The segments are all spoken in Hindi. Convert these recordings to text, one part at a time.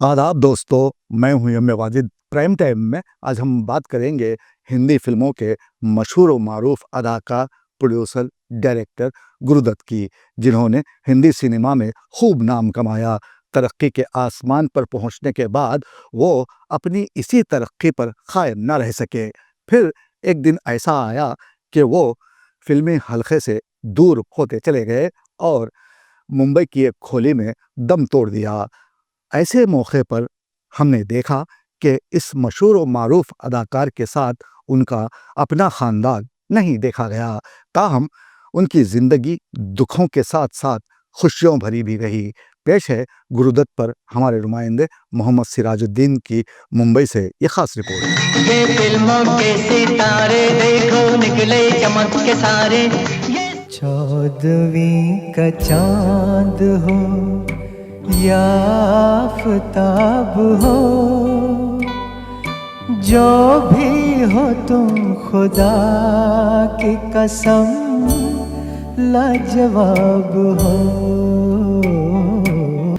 आदाब दोस्तों, मैं हूं M A Wajid. Prime time में आज हम बात करेंगे हिंदी फिल्मों के मशहूर और मारूफ अदाकार, प्रोड्यूसर, डायरेक्टर गुरुदत्त की, जिन्होंने हिंदी सिनेमा में खूब नाम कमाया। तरक्की के आसमान पर पहुंचने के बाद वो अपनी इसी तरक्की पर कायम न रह सके। फिर एक दिन ऐसा आया कि वो फिल्मी हलके से दूर होते चले गए और मुंबई की एक खोली में दम तोड़ दिया। ऐसे मौके पर हमने देखा कि इस मशहूर और मारूफ अदाकार के साथ उनका अपना खानदान नहीं देखा गया। ताहम उनकी ज़िंदगी दुखों के साथ साथ खुशियों भरी भी रही। पेश है गुरुदत्त पर हमारे नुमाइंदे मोहम्मद सिराजुद्दीन की मुंबई से ये खास रिपोर्ट। ये फिल्मों के सितारे देखो निकले चमक के सारे। ये 14वीं का चांद हो या आफताब हो, जो भी हो तुम खुदा की कसम लाजवाब हो।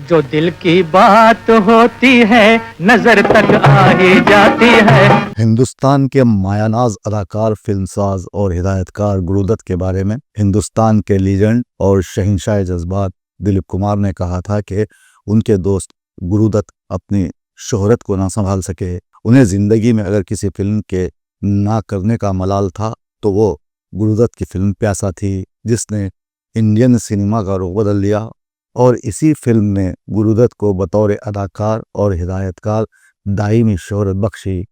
जो दिल की बात होती है नजर तक आ ही जाती है। हिंदुस्तान के मायानाज अदाकार, फिल्मसाज और हिदायतकार गुरुदत्त के बारे में हिंदुस्तान के लीजेंड और शहंशाह जज्बात दिलीप कुमार ने कहा था कि उनके दोस्त गुरुदत्त अपनी शोहरत को ना संभाल सके। उन्हें जिंदगी में अगर किसी फिल्म के ना करने का मलाल था तो वो गुरुदत्त की फिल्म प्यासा थी, जिसने इंडियन सिनेमा का रुख बदल दिया। और इसी फिल्म ने गुरुदत्त को बतौर अदाकार और हिदायतकार दायमी शोहरत बख्शी।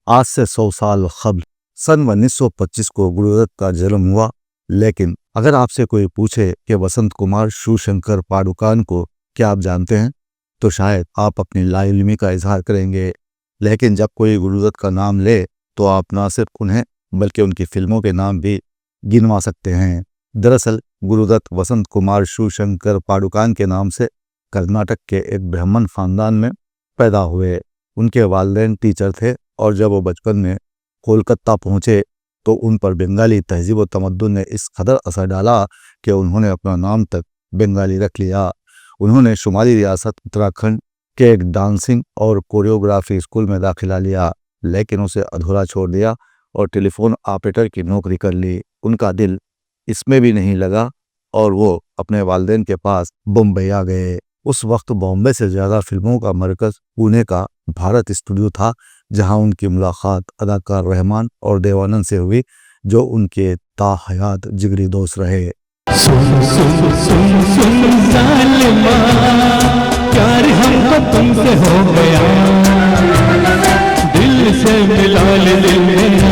आज से 100 साल कबल सन 1925 को गुरुदत्त का जन्म हुआ, लेकिन अगर आपसे कोई पूछे कि वसंत कुमार शिवशंकर पाडुकान को क्या आप जानते हैं, तो शायद आप अपनी लाइल्मी का इजहार करेंगे। लेकिन जब कोई गुरुदत्त का नाम ले तो आप ना सिर्फ उन्हें बल्कि उनकी फिल्मों के नाम भी गिनवा सकते हैं। दरअसल गुरुदत्त वसंत कुमार शिवशंकर पाडुकान के नाम से कर्नाटक के एक ब्राह्मण खानदान में पैदा हुए। उनके वालिदैन टीचर थे और जब वो बचपन में कोलकाता पहुंचे तो उन पर बंगाली तहजीब व तमद्दुन ने इस कदर असर डाला कि उन्होंने अपना नाम तक बंगाली रख लिया। उन्होंने शुमाली रियासत उत्तराखंड के एक डांसिंग और कोरियोग्राफी स्कूल में दाखिला लिया, लेकिन उसे अधूरा छोड़ दिया और टेलीफोन ऑपरेटर की नौकरी कर ली। उनका दिल इसमें भी नहीं लगा और वो अपने वालिदैन के पास बम्बई आ गए। उस वक्त बॉम्बे से ज़्यादा फिल्मों का मरकज़ पुणे का भारत स्टूडियो था, जहां उनकी मुलाकात अदाकार रहमान और देवानंद से हुई, जो उनके ताहयात जिगरी दोस्त रहे। सुन सुन सुन सुन जालिमा, प्यार हमको तुमसे हो गया, दिल से मिला ले दिल मेरा,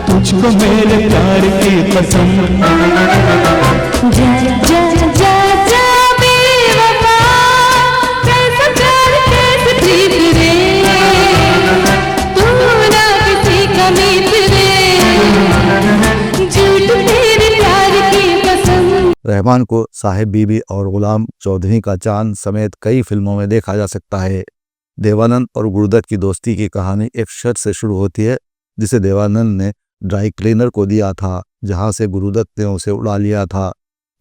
तुझको मेरे प्यार की कसम। जा जा जा जा बेवफा, कैसा प्यार कैसे प्रीत रे, तू ना किसी का मीत रे, झूठ मेरे प्यार की कसम। रहमान को साहिब बीबी और गुलाम चौधरी का चांद समेत कई फिल्मों में देखा जा सकता है। देवानंद और गुरुदत्त की दोस्ती की कहानी एक शर्त से शुरू होती है, जिसे देवानंद ने ड्राई क्लीनर को दिया था, जहां से गुरुदत्त ने उसे उड़ा लिया था,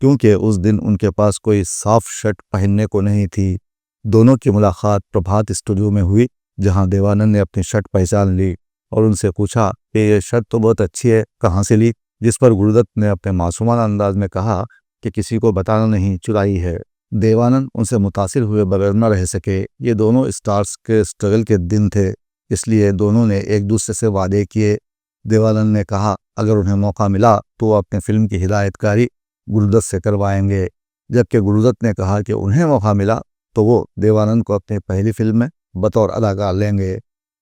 क्योंकि उस दिन उनके पास कोई साफ शर्ट पहनने को नहीं थी। दोनों की मुलाकात प्रभात स्टूडियो में हुई, जहां देवानंद ने अपनी शर्ट पहचान ली और उनसे पूछा कि ये शर्ट तो बहुत अच्छी है, कहाँ से ली? जिस पर गुरुदत्त ने अपने मासूमाना अंदाज में कहा कि किसी को बताना नहीं, चुराई है। देवानंद उनसे मुतासिर हुए बगैर न रह सके। ये दोनों स्टार्स के स्ट्रगल के दिन थे, इसलिए दोनों ने एक दूसरे से वादे किए। देवानंद ने कहा अगर उन्हें मौका मिला तो वो अपने फिल्म की हिदायतकारी गुरुदत्त से करवाएंगे, जबकि गुरुदत्त ने कहा कि उन्हें मौका मिला तो वो देवानंद को अपनी पहली फिल्म में बतौर अदाकार लेंगे।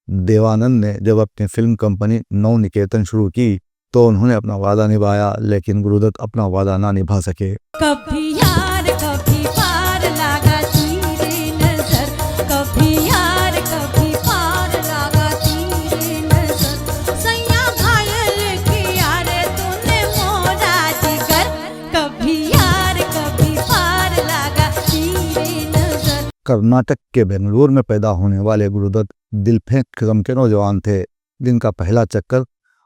देवानंद ने जब अपनी फिल्म कंपनी नव निकेतन शुरू की तो उन्होंने अपना वादा निभाया, लेकिन गुरुदत्त अपना वादा ना निभा सके। कभी यार कभी पार लगा तेरे नजर, कभी यार कभी पार लगा तेरे नजर, सैया घायल किया रे तूने मोरा जिगर, कभी यार कभी पार लगा तेरे नजर। कर्नाटक के बेंगलुरु में पैदा होने वाले गुरुदत्त दिलफेंक किस्म के नौजवान थे, जिनका पहला चक्कर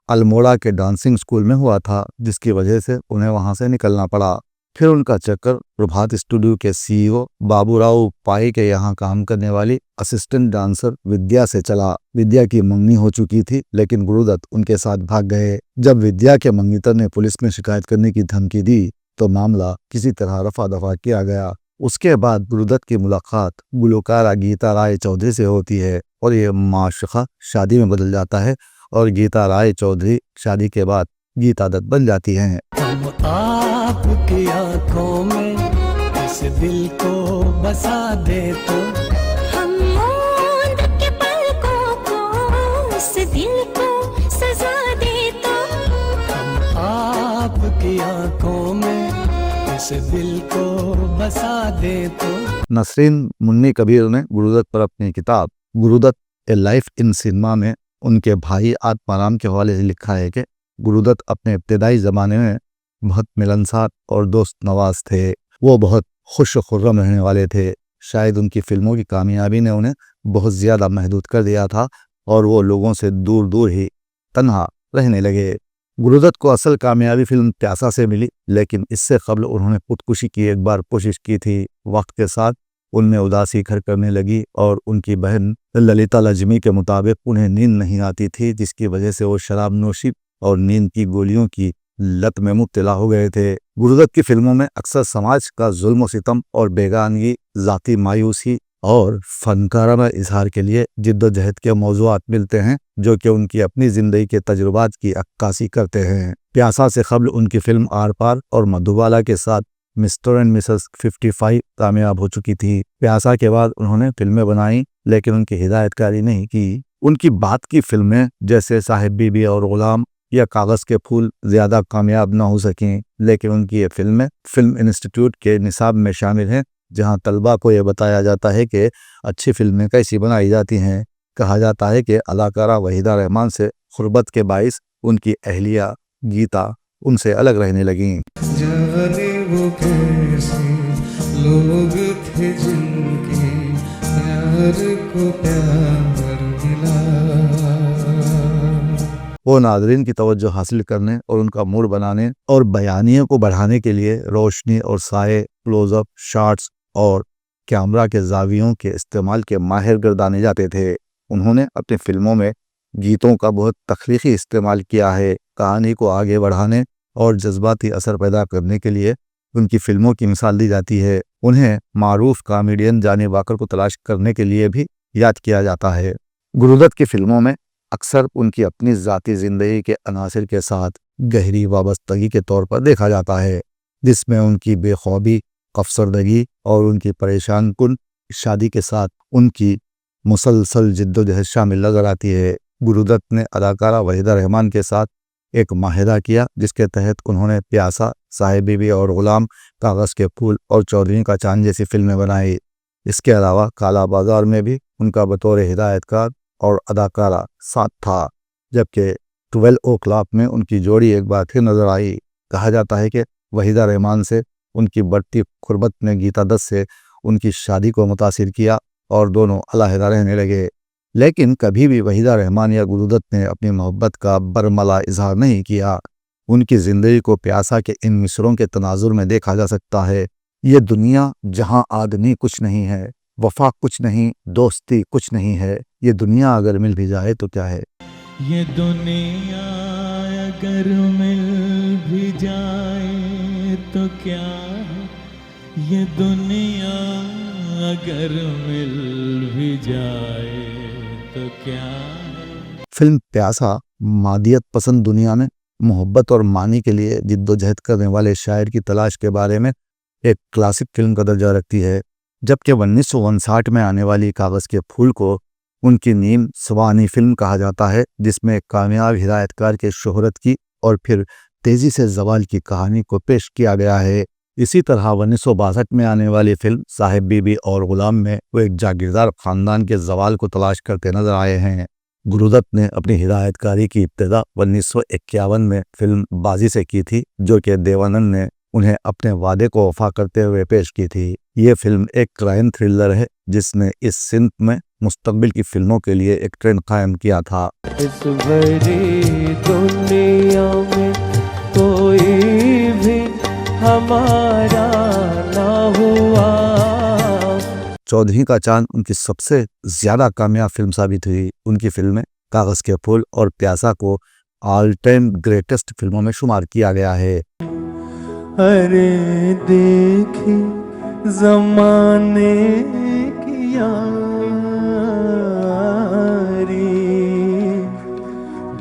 अल्मोड़ा के डांसिंग स्कूल में हुआ था, जिसकी वजह से उन्हें वहां से निकलना पड़ा। फिर उनका चक्कर प्रभात स्टूडियो के सीईओ बाबूराव पाई के यहाँ काम करने वाली असिस्टेंट डांसर विद्या से चला। विद्या की मंगनी हो चुकी थी, लेकिन गुरुदत्त उनके साथ भाग गए। जब विद्या के मंगनीतर ने पुलिस में शिकायत करने की धमकी दी तो मामला किसी तरह रफा दफा किया गया। उसके बाद गुरुदत्त की मुलाकात गुलकारा गीता राय चौधरी से होती है और ये माशुका शादी में बदल जाता है और गीता राय चौधरी शादी के बाद गीता दत्त बन जाती हैं। हम आपकी आंखों में इस दिल को बसा दे तो हम मूंद के पलकों को इस दिल को सजा दे तो हम आपकी आंखों में इस दिल को बसा दे तो। नसरीन मुन्नी कबीर ने गुरुदत्त पर अपनी किताब Guru Dutt a life in cinema में उनके भाई आत्माराम के हवाले से लिखा है कि गुरुदत्त अपने इब्तदाई ज़माने में बहुत मिलनसार और दोस्त नवाज थे। वो बहुत खुश खुर्रम रहने वाले थे। शायद उनकी फिल्मों की कामयाबी ने उन्हें बहुत ज़्यादा महदूद कर दिया था और वो लोगों से दूर दूर ही तन्हा रहने लगे। गुरुदत्त को असल कामयाबी फिल्म प्यासा से मिली, लेकिन इससे कबल उन्होंने खुदकुशी की एक बार कोशिश की थी। वक्त के साथ उनमें उदासी घर करने लगी और उनकी बहन ललिता लजमी के मुताबिक उन्हें नींद नहीं आती थी, जिसकी वजह से वो शराब नोशी और नींद की गोलियों की लत में मुब्तला हो गए थे। गुरुदत्त की फिल्मों में अक्सर समाज का जुल्म और सितम और बेगानगी, ज़ाती मायूसी और फनकाराना इजहार के लिए जिद्दोजहद के मौज़ूआत मिलते हैं, जो कि उनकी अपनी ज़िंदगी के तजुर्बात की अक्कासी करते हैं। प्यासा से कबल उनकी फिल्म आर पार और मधुबाला के साथ मिस्टर एंड मिसेस 55 कामयाब हो चुकी थी। प्यासा के बाद उन्होंने फिल्में बनाई, लेकिन उनकी हिदायतकारी नहीं की। उनकी बात की फिल्में जैसे साहिब बीबी और गुलाम या कागज़ के फूल ज़्यादा कामयाब न हो सकें, लेकिन उनकी ये फिल्में फिल्म इंस्टीट्यूट के निसाब में शामिल हैं, जहां तलबा को यह बताया जाता है कि अच्छी फिल्में कैसी बनाई जाती हैं। कहा जाता है कि अदाकारा वहीदा रहमान से खुर्बत के बाइस उनकी अहलिया गीता उनसे अलग रहने लगीं। जाने वो कैसे लोग थे जिनके प्यार को प्यार मिला। वो नादरीन की तवज्जो हासिल करने और उनका मूड बनाने और बयानियों को बढ़ाने के लिए रोशनी और साए, क्लोजअप, शॉट्स और कैमरा के जावियों के इस्तेमाल के माहिर गर्दाने जाते थे। उन्होंने अपनी फिल्मों में गीतों का बहुत तख्लीकी इस्तेमाल किया है। कहानी को आगे बढ़ाने और जज्बाती असर पैदा करने के लिए उनकी फिल्मों की मिसाल दी जाती है। उन्हें मारूफ कॉमेडियन जानी वाकर को तलाश करने के लिए भी याद किया जाता है। गुरुदत्त की फिल्मों में अक्सर उनकी अपनी ज़ाती ज़िंदगी के अनासिर के साथ गहरी वाबस्तगी के तौर पर देखा जाता है, जिसमें उनकी बेखौबी, अफसरदगी और उनकी परेशान कुन शादी के साथ उनकी मुसलसल जिद्दोजहद शामिल नजर आती है। गुरुदत्त ने अदाकारा वहीदा रहमान के साथ एक माहिदा किया, जिसके तहत उन्होंने प्यासा, साहिब बीबी और गुलाम, कागज़ के फूल और चौधरी का चांद जैसी फिल्में बनाई। इसके अलावा काला बाजार में भी उनका बतौर हिदायतकार और अदाकारा साथ था, जबकि 12 o'clock में उनकी जोड़ी एक बार फिर नजर आई। कहा जाता है कि वहीदा रहमान से उनकी बढ़ती खुर्बत ने गीता दत्त से उनकी शादी को मुतासिर किया और दोनों अलहदा रहने लगे। लेकिन कभी भी वहीदा रहमान या गुरुदत्त ने अपनी मोहब्बत का बरमला इजहार नहीं किया। उनकी ज़िंदगी को प्यासा के इन मिसरों के तनाजुर में देखा जा सकता है। ये दुनिया जहाँ आदमी कुछ नहीं है, वफा कुछ नहीं, दोस्ती कुछ नहीं है, ये दुनिया अगर मिल भी जाए तो क्या है। ये दुनिया अगर मिल भी जाए तो क्या है, ये दुनिया अगर मिल भी जाए तो क्या है। फिल्म प्यासा मादियत पसंद दुनिया में मोहब्बत और मानी के लिए जिद्दोजहद करने वाले शायर की तलाश के बारे में एक क्लासिक फिल्म का दर्जा रखती है, जबकि 1959 में आने वाली कागज़ के फूल को उनकी नीम सवानी फिल्म कहा जाता है, जिसमें एक कामयाब हिदायतकार के शोहरत की और फिर तेजी से जवाल की कहानी को पेश किया गया है। इसी तरह 1962 में आने वाली फिल्म साहिब बीबी और गुलाम में वो एक जागीरदार खानदान के जवाल को तलाश करते नजर आए हैं। गुरुदत्त ने अपनी हिदायतकारी की इब्तिदा 1951 में फिल्म बाजी से की थी, जो कि देवानंद ने उन्हें अपने वादे को वफा करते हुए पेश की थी। ये फिल्म एक क्राइम थ्रिलर है, जिसने इस सिंध में मुस्तकबिल की फिल्मों के लिए एक ट्रेंड कायम किया था। इस बड़ी दुनिया में कोई भी हमारा ना हुआ। चौधरी का चांद उनकी सबसे ज्यादा कामयाब फिल्म साबित हुई। उनकी फिल्में कागज के फूल और प्यासा को ऑल टाइम ग्रेटेस्ट फिल्मों में शुमार किया गया है। अरे देखी जमाने की यारी,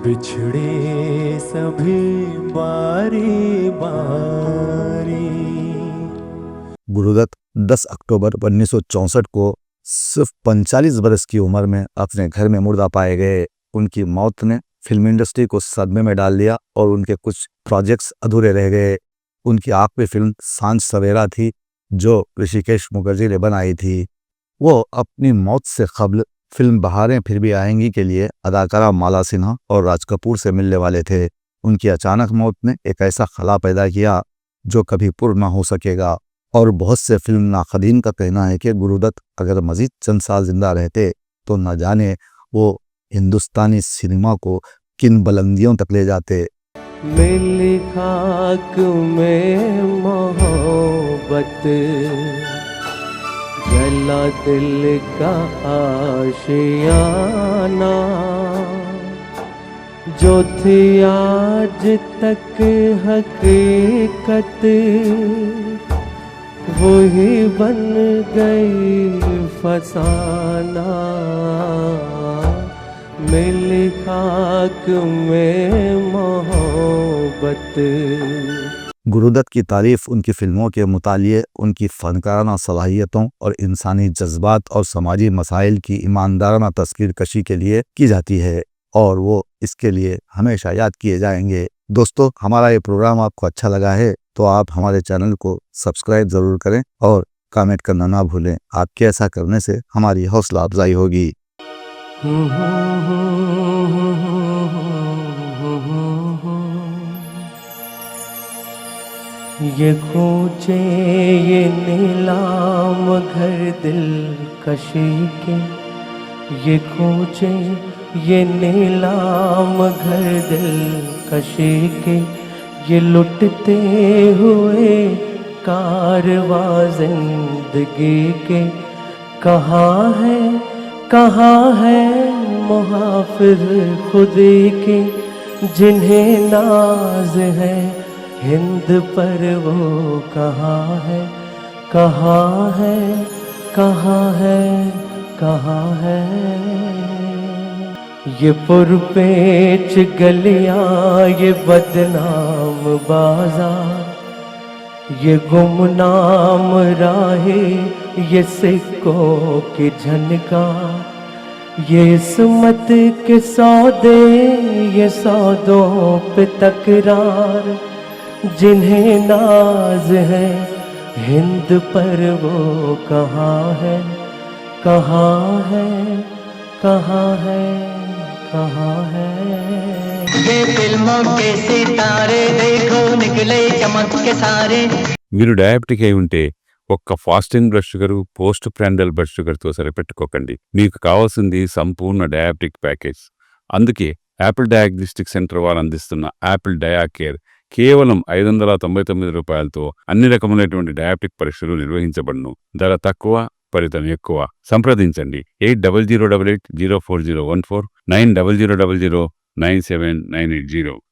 बिछड़े सभी बारी बारी। गुरुदत्त 10 अक्टूबर 1964 को सिर्फ 45 बरस की उम्र में अपने घर में मुर्दा पाए गए। उनकी मौत ने फिल्म इंडस्ट्री को सदमे में डाल दिया और उनके कुछ प्रोजेक्ट्स अधूरे रह गए। उनकी आखिरी फिल्म सांझ सवेरा थी जो ऋषिकेश मुखर्जी ने बनाई थी। वो अपनी मौत से कबल फिल्म बहारें फिर भी आएंगी के लिए अदाकारा माला सिन्हा और राज कपूर से मिलने वाले थे। उनकी अचानक मौत ने एक ऐसा खला पैदा किया जो कभी पूर्ण न हो सकेगा और बहुत से फिल्म नाक़दीन का कहना है कि गुरुदत्त अगर मजीद चंद साल जिंदा रहते तो न जाने वो हिंदुस्तानी सिनेमा को किन बुलंदियों तक ले जाते। मिली खाक में मोहब्बत, गला दिल का आशियाना, जो थी आज तक हकीकत वही बन गई फसाना। मिली खाक में मोहब्बत। गुरुदत्त की तारीफ उनकी फिल्मों के मुतालिए, उनकी फनकाराना सलाहियतों और इंसानी जज्बात और समाजी मसाइल की ईमानदाराना तस्वीर कशी के लिए की जाती है और वो इसके लिए हमेशा याद किए जाएंगे। दोस्तों, हमारा ये प्रोग्राम आपको अच्छा लगा है तो आप हमारे चैनल को सब्सक्राइब ज़रूर करें और कमेंट करना ना भूलें। आपके ऐसा करने से हमारी हौसला अफजाई होगी। ये कूचे ये नीलाम घर दिल कशी के, ये कूचे ये नीलाम घर दिल कशी के, ये लुटते हुए कारवा जिंदगी के। कहाँ है मुहाफिज खुदी के, जिन्हें नाज है हिंद पर वो कहाँ है, कहाँ है, कहाँ है, कहाँ है। ये पुरपेच गलियां, ये बदनाम बाजार, ये गुमनाम राहे, ये सिक्कों की झनकार, ये इस्मत के सौदे, ये सौदों पे तकरार, जिन्हें नाज है हिंद पर वो कहाँ है, कहाँ है, कहाँ है, कहाँ है। ये फिल्मों के सितारे देखो निकले चमक के सारे। మీరు డయాబెటిక్ అయి ఉంటే ఒక్క fasting blood sugar, post prandial blood షుగర్తో సరిపెట్టుకోకండి. మీకు కావాల్సింది సంపూర్ణ డయాబెటిక్ ప్యాకేజ్. అందుకే యాపిల్ డయాగ్నోస్టిక్ సెంటర్ వారు అందిస్తున్న యాపిల్ డయా కేర్ కేవలం 599 రూపాయలతో అన్ని రకములైనటువంటి డయాబెటిక్ పరీక్షలు నిర్వహించబడును. ధర తక్కువ, ఫలితం ఎక్కువ. సంప్రదించండి 8008804014 9000009790.